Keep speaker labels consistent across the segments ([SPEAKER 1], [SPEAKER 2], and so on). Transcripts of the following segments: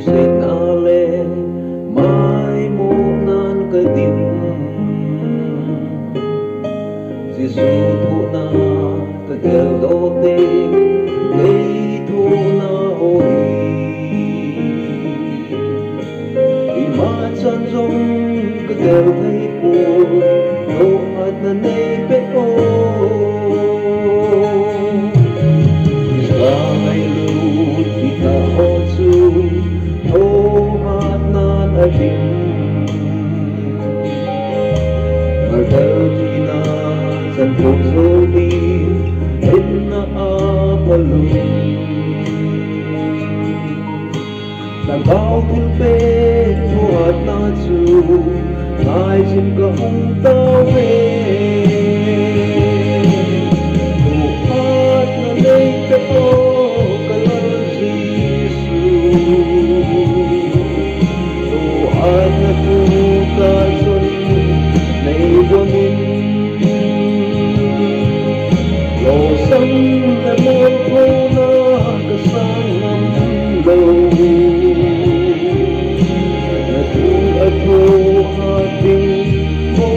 [SPEAKER 1] sinale mai munan kadim si sutu na kagel dote kay tu na hoi imatsan zong kagel thay po no at na nay peto Mardelina sa puzzoli inaapalong Nagaw tulpet buhat na su ay simgahong tawin Buhat na nagkato kalang sisu Buhat na tukason na iwamin Losang lamang ko na kasangang law Natuat mo ating mo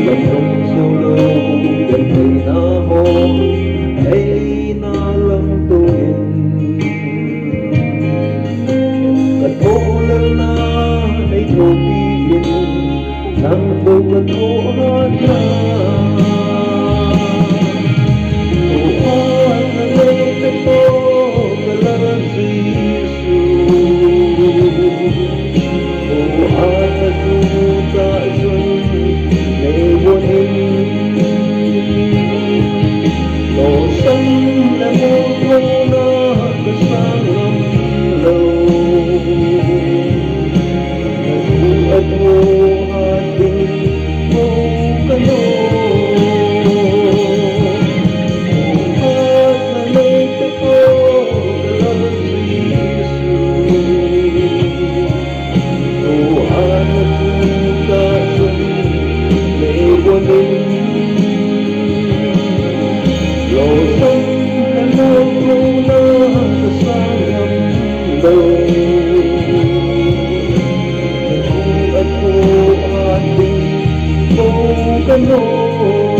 [SPEAKER 1] Lâm trong sâu lâu gần thầy na hò hay na lâm tu yên Cật thô lân na hay thô đi yên Nang vô cật thô hát na Ô hát na lê cật thô cật lân di su Ô hát na tu ta xuân ngày buồn hình Tổ sông là một thô nó cứ sáng lắm lâu Thu ở thô hát tình vô cân ô Hát là nơi cái thô là gì su Ô hát là thu ta xuân ngày buồn hình Lộ sông là một thô nó cứ sáng lắm lâu Thu ở thô hát tình vô cân ô